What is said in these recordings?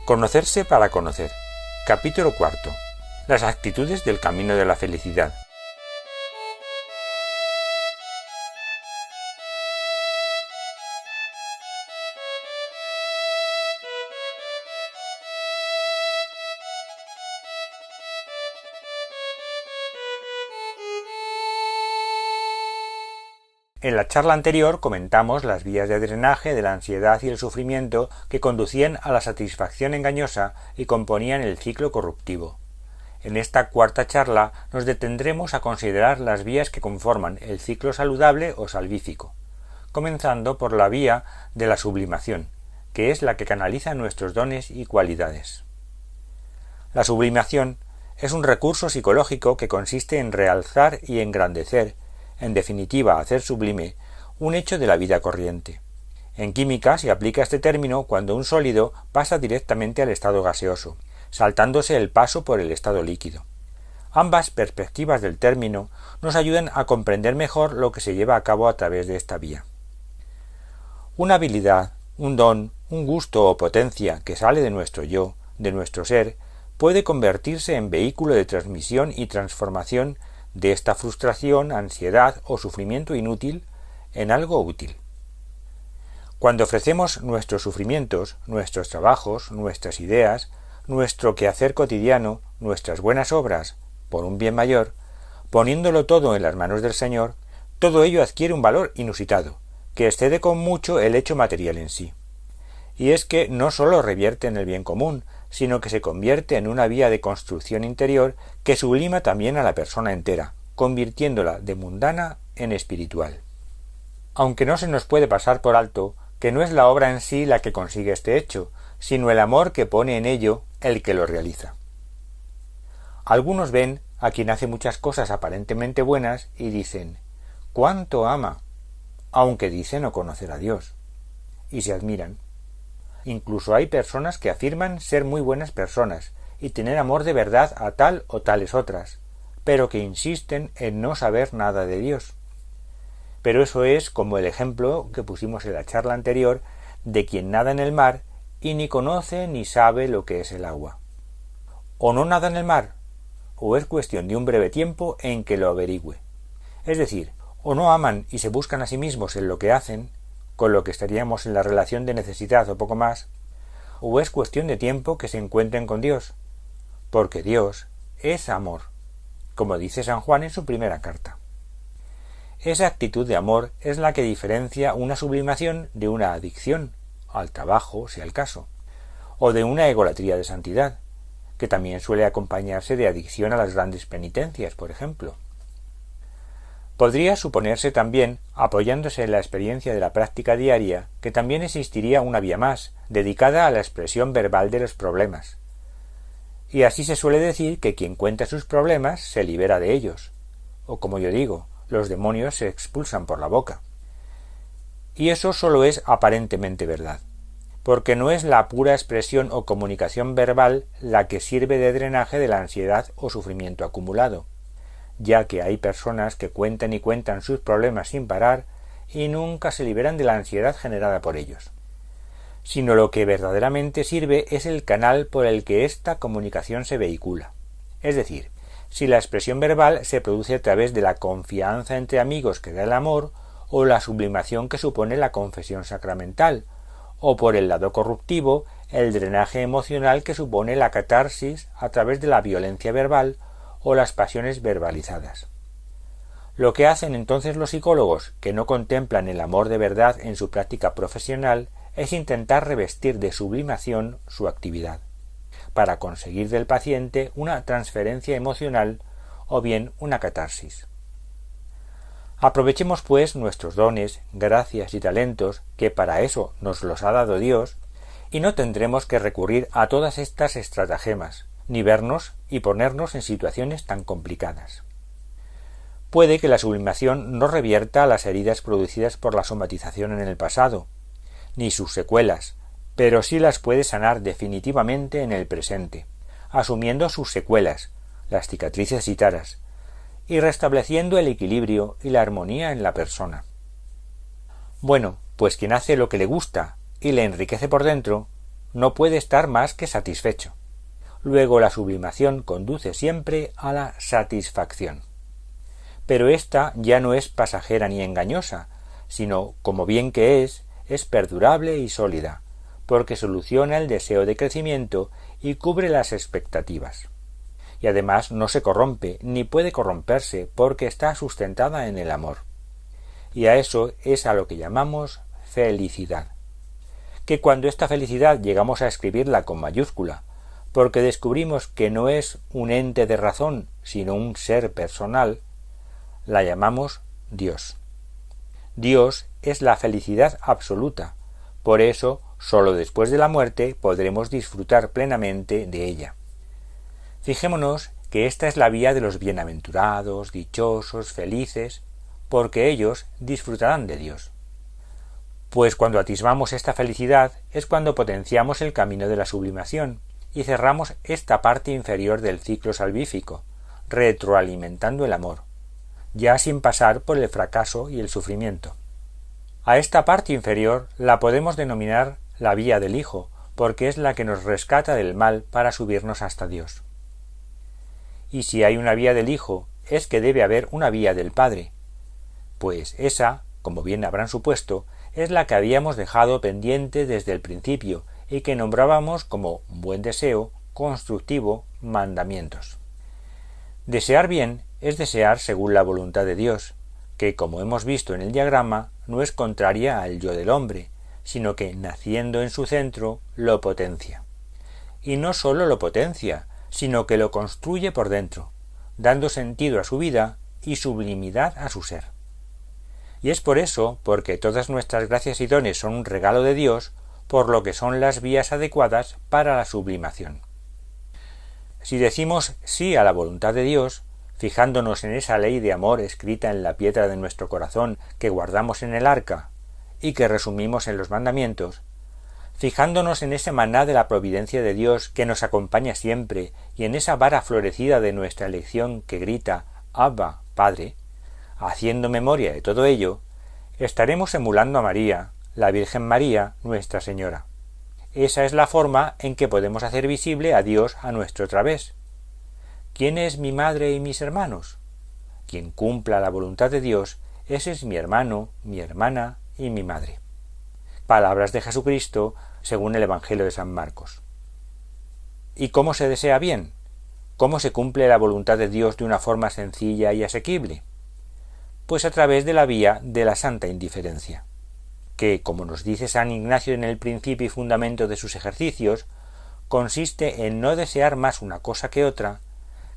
Conocerse para conocer. Capítulo cuarto. Las actitudes del camino de la felicidad. En la charla anterior comentamos las vías de drenaje de la ansiedad y el sufrimiento que conducían a la satisfacción engañosa y componían el ciclo corruptivo. En esta cuarta charla nos detendremos a considerar las vías que conforman el ciclo saludable o salvífico, comenzando por la vía de la sublimación, que es la que canaliza nuestros dones y cualidades. La sublimación es un recurso psicológico que consiste en realzar y engrandecer, en definitiva hacer sublime, un hecho de la vida corriente. En química se aplica este término cuando un sólido pasa directamente al estado gaseoso, saltándose el paso por el estado líquido. Ambas perspectivas del término nos ayudan a comprender mejor lo que se lleva a cabo a través de esta vía. Una habilidad, un don, un gusto o potencia que sale de nuestro yo, de nuestro ser, puede convertirse en vehículo de transmisión y transformación de esta frustración, ansiedad o sufrimiento inútil en algo útil. Cuando ofrecemos nuestros sufrimientos, nuestros trabajos, nuestras ideas, nuestro quehacer cotidiano, nuestras buenas obras, por un bien mayor, poniéndolo todo en las manos del Señor, todo ello adquiere un valor inusitado, que excede con mucho el hecho material en sí. Y es que no sólo revierte en el bien común, sino que se convierte en una vía de construcción interior que sublima también a la persona entera, convirtiéndola de mundana en espiritual. Aunque no se nos puede pasar por alto que no es la obra en sí la que consigue este hecho, sino el amor que pone en ello el que lo realiza. Algunos ven a quien hace muchas cosas aparentemente buenas y dicen «¿Cuánto ama?», aunque dice no conocer a Dios, y se admiran. Incluso hay personas que afirman ser muy buenas personas y tener amor de verdad a tal o tales otras, pero que insisten en no saber nada de Dios. Pero eso es como el ejemplo que pusimos en la charla anterior de quien nada en el mar y ni conoce ni sabe lo que es el agua. O no nada en el mar, o es cuestión de un breve tiempo en que lo averigüe. Es decir, o no aman y se buscan a sí mismos en lo que hacen, con lo que estaríamos en la relación de necesidad o poco más, o es cuestión de tiempo que se encuentren con Dios, porque Dios es amor, como dice San Juan en su primera carta. Esa actitud de amor es la que diferencia una sublimación de una adicción, al trabajo, sea el caso, o de una egolatría de santidad, que también suele acompañarse de adicción a las grandes penitencias, por ejemplo. Podría suponerse también, apoyándose en la experiencia de la práctica diaria, que también existiría una vía más, dedicada a la expresión verbal de los problemas. Y así se suele decir que quien cuenta sus problemas se libera de ellos, o como yo digo, los demonios se expulsan por la boca. Y eso solo es aparentemente verdad, porque no es la pura expresión o comunicación verbal la que sirve de drenaje de la ansiedad o sufrimiento acumulado, ya que hay personas que cuentan y cuentan sus problemas sin parar y nunca se liberan de la ansiedad generada por ellos. Sino lo que verdaderamente sirve es el canal por el que esta comunicación se vehicula. Es decir, si la expresión verbal se produce a través de la confianza entre amigos que da el amor, o la sublimación que supone la confesión sacramental, o por el lado corruptivo, el drenaje emocional que supone la catarsis a través de la violencia verbal o las pasiones verbalizadas. Lo que hacen entonces los psicólogos, que no contemplan el amor de verdad en su práctica profesional, es intentar revestir de sublimación su actividad, para conseguir del paciente una transferencia emocional o bien una catarsis. Aprovechemos pues nuestros dones, gracias y talentos, que para eso nos los ha dado Dios, y no tendremos que recurrir a todas estas estratagemas, ni vernos y ponernos en situaciones tan complicadas. Puede que la sublimación no revierta las heridas producidas por la somatización en el pasado, ni sus secuelas, pero sí las puede sanar definitivamente en el presente, asumiendo sus secuelas, las cicatrices y taras, y restableciendo el equilibrio y la armonía en la persona. Bueno, pues quien hace lo que le gusta y le enriquece por dentro, no puede estar más que satisfecho. Luego la sublimación conduce siempre a la satisfacción. Pero ésta ya no es pasajera ni engañosa, sino, como bien que es perdurable y sólida, porque soluciona el deseo de crecimiento y cubre las expectativas. Y además no se corrompe, ni puede corromperse, porque está sustentada en el amor. Y a eso es a lo que llamamos felicidad. Que cuando esta felicidad llegamos a escribirla con mayúscula, porque descubrimos que no es un ente de razón, sino un ser personal, la llamamos Dios. Dios es la felicidad absoluta, por eso sólo después de la muerte podremos disfrutar plenamente de ella. Fijémonos que esta es la vía de los bienaventurados, dichosos, felices, porque ellos disfrutarán de Dios. Pues cuando atisbamos esta felicidad es cuando potenciamos el camino de la sublimación y cerramos esta parte inferior del ciclo salvífico, retroalimentando el amor, ya sin pasar por el fracaso y el sufrimiento. A esta parte inferior la podemos denominar la vía del Hijo, porque es la que nos rescata del mal para subirnos hasta Dios. Y si hay una vía del Hijo, es que debe haber una vía del Padre, pues esa, como bien habrán supuesto, es la que habíamos dejado pendiente desde el principio y que nombrábamos como buen deseo, constructivo, mandamientos. Desear bien es desear según la voluntad de Dios, que, como hemos visto en el diagrama, no es contraria al yo del hombre, sino que, naciendo en su centro, lo potencia. Y no sólo lo potencia, sino que lo construye por dentro, dando sentido a su vida y sublimidad a su ser. Y es por eso, porque todas nuestras gracias y dones son un regalo de Dios, por lo que son las vías adecuadas para la sublimación. Si decimos sí a la voluntad de Dios, fijándonos en esa ley de amor escrita en la piedra de nuestro corazón que guardamos en el arca y que resumimos en los mandamientos, fijándonos en ese maná de la providencia de Dios que nos acompaña siempre y en esa vara florecida de nuestra elección que grita Abba, Padre, haciendo memoria de todo ello, estaremos emulando a María, la Virgen María, Nuestra Señora. Esa es la forma en que podemos hacer visible a Dios a nuestro través. ¿Quién es mi madre y mis hermanos? Quien cumpla la voluntad de Dios, ese es mi hermano, mi hermana y mi madre. Palabras de Jesucristo según el Evangelio de San Marcos. ¿Y cómo se desea bien? ¿Cómo se cumple la voluntad de Dios de una forma sencilla y asequible? Pues a través de la vía de la santa indiferencia, que, como nos dice San Ignacio en el principio y fundamento de sus ejercicios, consiste en no desear más una cosa que otra,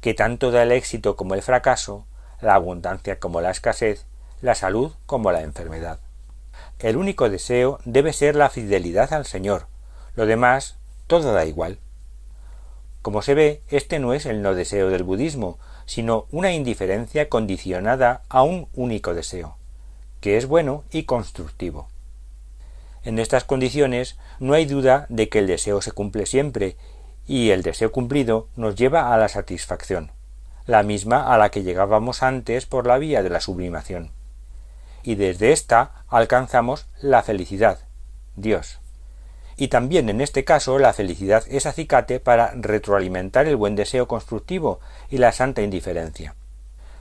que tanto da el éxito como el fracaso, la abundancia como la escasez, la salud como la enfermedad. El único deseo debe ser la fidelidad al Señor, lo demás todo da igual. Como se ve, este no es el no deseo del budismo, sino una indiferencia condicionada a un único deseo, que es bueno y constructivo. En estas condiciones no hay duda de que el deseo se cumple siempre, y el deseo cumplido nos lleva a la satisfacción, la misma a la que llegábamos antes por la vía de la sublimación. Y desde ésta alcanzamos la felicidad, Dios. Y también en este caso la felicidad es acicate para retroalimentar el buen deseo constructivo y la santa indiferencia,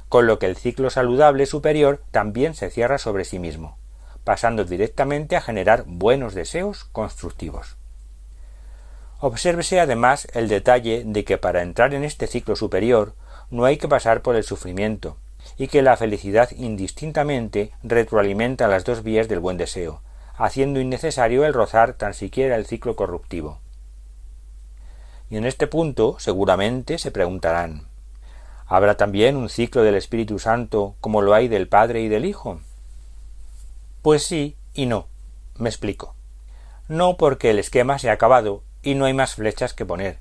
con lo que el ciclo saludable superior también se cierra sobre sí mismo, pasando directamente a generar buenos deseos constructivos. Obsérvese además el detalle de que para entrar en este ciclo superior no hay que pasar por el sufrimiento, y que la felicidad indistintamente retroalimenta las dos vías del buen deseo, haciendo innecesario el rozar tan siquiera el ciclo corruptivo. Y en este punto seguramente se preguntarán, ¿habrá también un ciclo del Espíritu Santo como lo hay del Padre y del Hijo? Pues sí y no. Me explico. No porque el esquema se ha acabado y no hay más flechas que poner,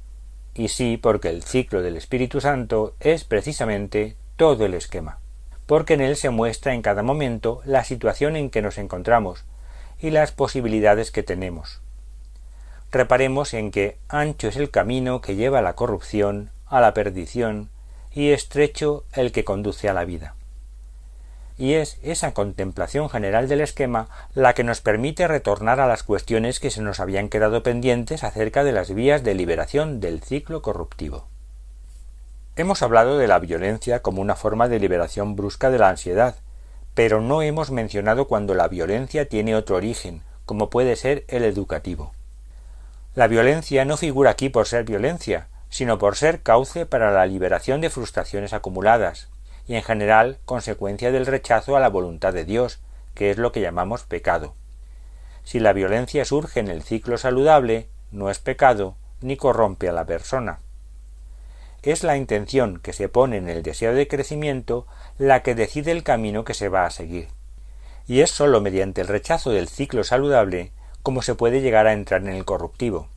y sí porque el ciclo del Espíritu Santo es precisamente todo el esquema, porque en él se muestra en cada momento la situación en que nos encontramos y las posibilidades que tenemos. Reparemos en que ancho es el camino que lleva a la corrupción, a la perdición, y estrecho el que conduce a la vida. y es esa contemplación general del esquema la que nos permite retornar a las cuestiones que se nos habían quedado pendientes acerca de las vías de liberación del ciclo corruptivo. Hemos hablado de la violencia como una forma de liberación brusca de la ansiedad, pero no hemos mencionado cuando la violencia tiene otro origen, como puede ser el educativo. La violencia no figura aquí por ser violencia, sino por ser cauce para la liberación de frustraciones acumuladas, y en general consecuencia del rechazo a la voluntad de Dios, que es lo que llamamos pecado. Si la violencia surge en el ciclo saludable, no es pecado ni corrompe a la persona. Es la intención que se pone en el deseo de crecimiento la que decide el camino que se va a seguir. Y es sólo mediante el rechazo del ciclo saludable como se puede llegar a entrar en el corruptivo.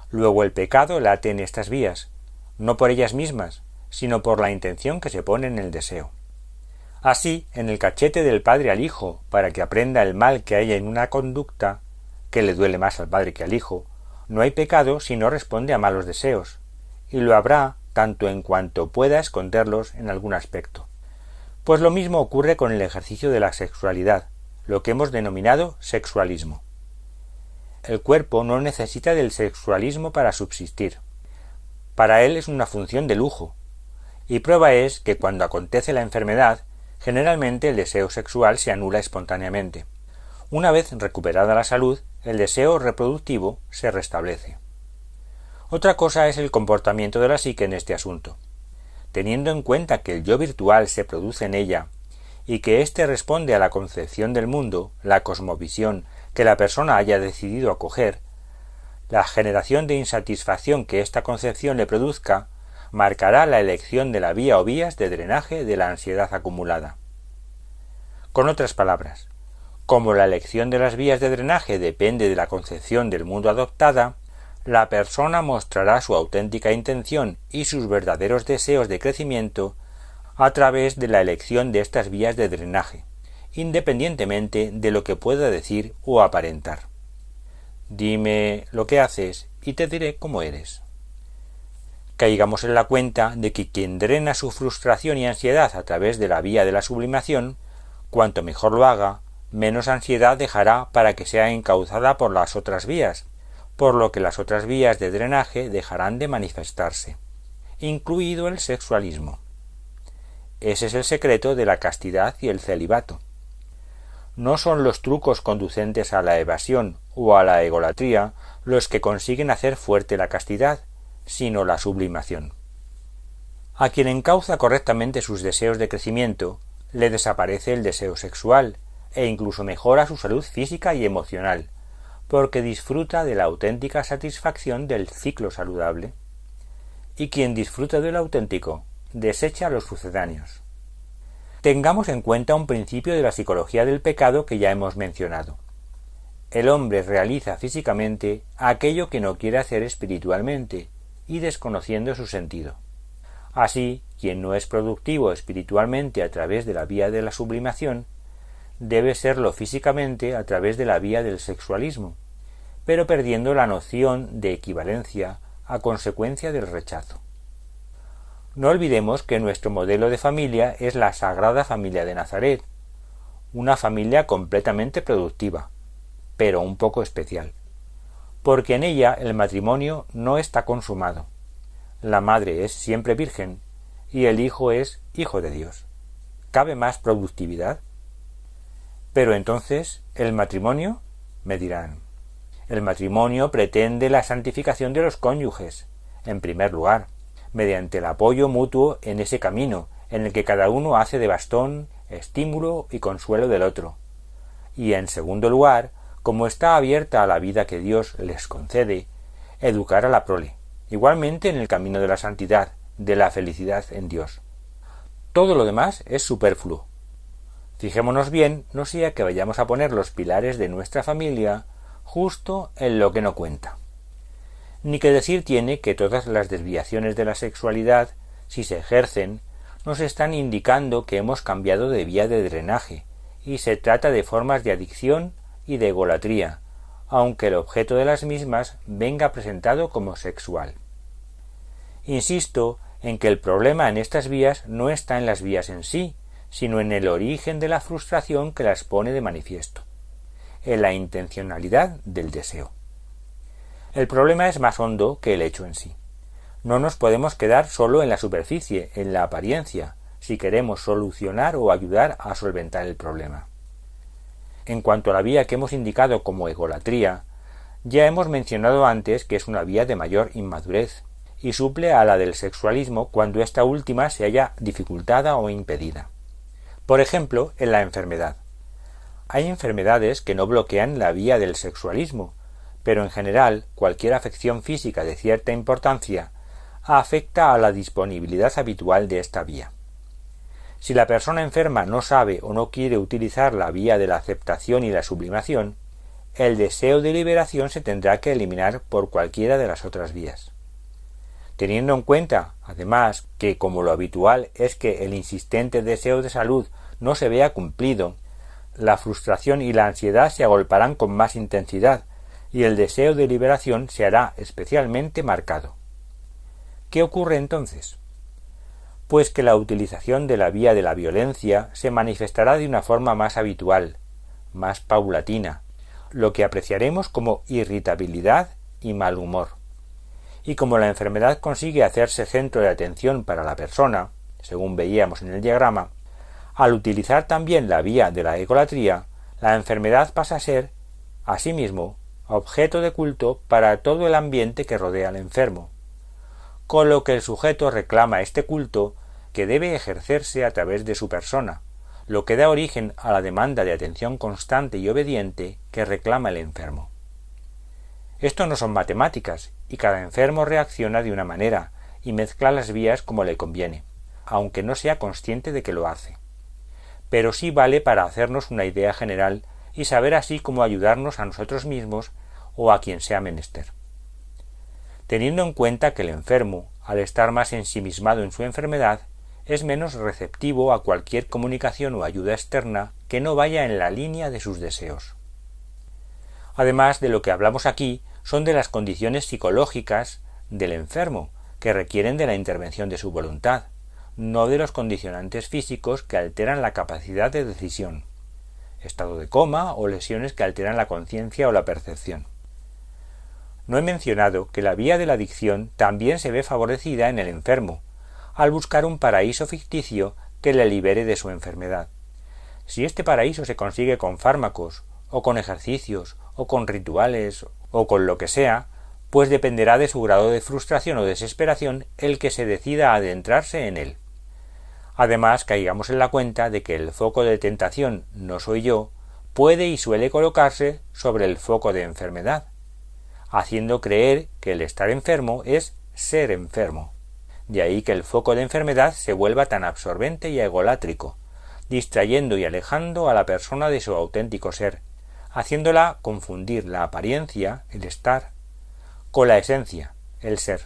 Luego el pecado late en estas vías, no por ellas mismas, sino por la intención que se pone en el deseo. Así, en el cachete del padre al hijo, para que aprenda el mal que hay en una conducta, que le duele más al padre que al hijo, no hay pecado si no responde a malos deseos, y lo habrá tanto en cuanto pueda esconderlos en algún aspecto. Pues lo mismo ocurre con el ejercicio de la sexualidad, lo que hemos denominado sexualismo. El cuerpo no necesita del sexualismo para subsistir. Para él es una función de lujo, y prueba es que cuando acontece la enfermedad, generalmente el deseo sexual se anula espontáneamente. Una vez recuperada la salud, el deseo reproductivo se restablece. Otra cosa es el comportamiento de la psique en este asunto. Teniendo en cuenta que el yo virtual se produce en ella, y que éste responde a la concepción del mundo, la cosmovisión, que la persona haya decidido acoger, la generación de insatisfacción que esta concepción le produzca marcará la elección de la vía o vías de drenaje de la ansiedad acumulada. Con otras palabras, como la elección de las vías de drenaje depende de la concepción del mundo adoptada, la persona mostrará su auténtica intención y sus verdaderos deseos de crecimiento a través de la elección de estas vías de drenaje, independientemente de lo que pueda decir o aparentar. Dime lo que haces y te diré cómo eres. Caigamos en la cuenta de que quien drena su frustración y ansiedad a través de la vía de la sublimación, cuanto mejor lo haga, menos ansiedad dejará para que sea encauzada por las otras vías, por lo que las otras vías de drenaje dejarán de manifestarse, incluido el sexualismo. Ese es el secreto de la castidad y el celibato. No son los trucos conducentes a la evasión o a la egolatría los que consiguen hacer fuerte la castidad, sino la sublimación. A quien encauza correctamente sus deseos de crecimiento, le desaparece el deseo sexual e incluso mejora su salud física y emocional, porque disfruta de la auténtica satisfacción del ciclo saludable. Y quien disfruta del auténtico, desecha los sucedáneos. Tengamos en cuenta un principio de la psicología del pecado que ya hemos mencionado. El hombre realiza físicamente aquello que no quiere hacer espiritualmente, y desconociendo su sentido. Así, quien no es productivo espiritualmente a través de la vía de la sublimación, debe serlo físicamente a través de la vía del sexualismo, pero perdiendo la noción de equivalencia a consecuencia del rechazo. No olvidemos que nuestro modelo de familia es la Sagrada Familia de Nazaret, una familia completamente productiva, pero un poco especial, porque en ella el matrimonio no está consumado. La madre es siempre virgen y el hijo es hijo de Dios. ¿Cabe más productividad? Pero entonces, ¿el matrimonio? Me dirán. El matrimonio pretende la santificación de los cónyuges, en primer lugar, mediante el apoyo mutuo en ese camino en el que cada uno hace de bastón, estímulo y consuelo del otro. Y en segundo lugar, como está abierta a la vida que Dios les concede, educar a la prole, igualmente en el camino de la santidad, de la felicidad en Dios. Todo lo demás es superfluo. Fijémonos bien, no sea que vayamos a poner los pilares de nuestra familia justo en lo que no cuenta. Ni que decir tiene que todas las desviaciones de la sexualidad, si se ejercen, nos están indicando que hemos cambiado de vía de drenaje, y se trata de formas de adicción y de egolatría, aunque el objeto de las mismas venga presentado como sexual. Insisto en que el problema en estas vías no está en las vías en sí, sino en el origen de la frustración que las pone de manifiesto, en la intencionalidad del deseo. El problema es más hondo que el hecho en sí. No nos podemos quedar solo en la superficie, en la apariencia, si queremos solucionar o ayudar a solventar el problema. En cuanto a la vía que hemos indicado como egolatría, ya hemos mencionado antes que es una vía de mayor inmadurez y suple a la del sexualismo cuando esta última se halla dificultada o impedida. Por ejemplo, en la enfermedad. Hay enfermedades que no bloquean la vía del sexualismo, pero en general cualquier afección física de cierta importancia afecta a la disponibilidad habitual de esta vía. Si la persona enferma no sabe o no quiere utilizar la vía de la aceptación y la sublimación, el deseo de liberación se tendrá que eliminar por cualquiera de las otras vías. Teniendo en cuenta, además, que como lo habitual es que el insistente deseo de salud no se vea cumplido, la frustración y la ansiedad se agolparán con más intensidad y el deseo de liberación se hará especialmente marcado. ¿Qué ocurre entonces? Pues que la utilización de la vía de la violencia se manifestará de una forma más habitual, más paulatina, lo que apreciaremos como irritabilidad y mal humor. Y como la enfermedad consigue hacerse centro de atención para la persona, según veíamos en el diagrama, al utilizar también la vía de la egolatría, la enfermedad pasa a ser, asimismo, objeto de culto para todo el ambiente que rodea al enfermo, con lo que el sujeto reclama este culto que debe ejercerse a través de su persona, lo que da origen a la demanda de atención constante y obediente que reclama el enfermo. Esto no son matemáticas, y cada enfermo reacciona de una manera y mezcla las vías como le conviene, aunque no sea consciente de que lo hace. Pero sí vale para hacernos una idea general y saber así cómo ayudarnos a nosotros mismos o a quien sea menester. Teniendo en cuenta que el enfermo, al estar más ensimismado en su enfermedad, es menos receptivo a cualquier comunicación o ayuda externa que no vaya en la línea de sus deseos. Además de lo que hablamos aquí, son de las condiciones psicológicas del enfermo, que requieren de la intervención de su voluntad, no de los condicionantes físicos que alteran la capacidad de decisión, estado de coma o lesiones que alteran la conciencia o la percepción. No he mencionado que la vía de la adicción también se ve favorecida en el enfermo, al buscar un paraíso ficticio que le libere de su enfermedad. Si este paraíso se consigue con fármacos, o con ejercicios, o con rituales, o con lo que sea, pues dependerá de su grado de frustración o desesperación el que se decida a adentrarse en él. Además, caigamos en la cuenta de que el foco de tentación no soy yo, puede y suele colocarse sobre el foco de enfermedad, haciendo creer que el estar enfermo es ser enfermo. De ahí que el foco de enfermedad se vuelva tan absorbente y egolátrico, distrayendo y alejando a la persona de su auténtico ser, haciéndola confundir la apariencia, el estar, con la esencia, el ser,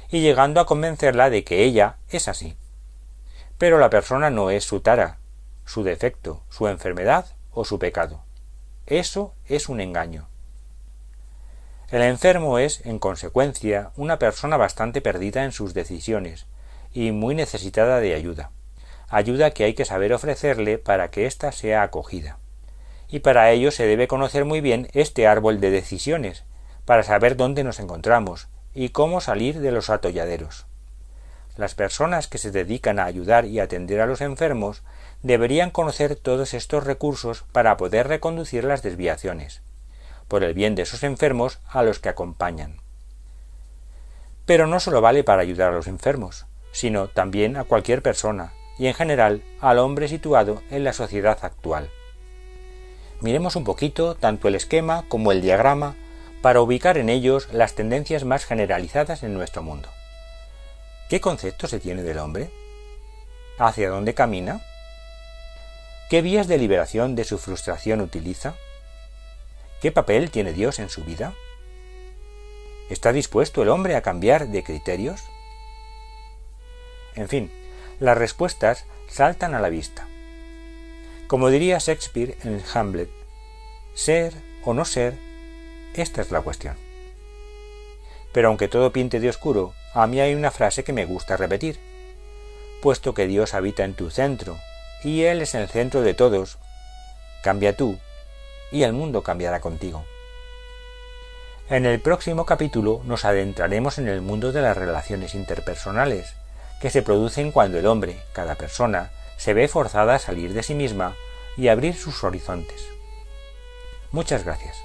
y llegando a convencerla de que ella es así. Pero la persona no es su tara, su defecto, su enfermedad o su pecado. Eso es un engaño. El enfermo es, en consecuencia, una persona bastante perdida en sus decisiones y muy necesitada de ayuda que hay que saber ofrecerle para que ésta sea acogida. Y para ello se debe conocer muy bien este árbol de decisiones, para saber dónde nos encontramos y cómo salir de los atolladeros. Las personas que se dedican a ayudar y atender a los enfermos deberían conocer todos estos recursos para poder reconducir las desviaciones, por el bien de esos enfermos a los que acompañan. Pero no solo vale para ayudar a los enfermos, sino también a cualquier persona, y en general al hombre situado en la sociedad actual. Miremos un poquito tanto el esquema como el diagrama para ubicar en ellos las tendencias más generalizadas en nuestro mundo. ¿Qué concepto se tiene del hombre? ¿Hacia dónde camina? ¿Qué vías de liberación de su frustración utiliza? ¿Qué papel tiene Dios en su vida? ¿Está dispuesto el hombre a cambiar de criterios? En fin, las respuestas saltan a la vista. Como diría Shakespeare en Hamlet, ser o no ser, esta es la cuestión. Pero aunque todo pinte de oscuro, a mí hay una frase que me gusta repetir. Puesto que Dios habita en tu centro y Él es el centro de todos, cambia tú y el mundo cambiará contigo. En el próximo capítulo nos adentraremos en el mundo de las relaciones interpersonales, que se producen cuando el hombre, cada persona, se ve forzada a salir de sí misma y abrir sus horizontes. Muchas gracias.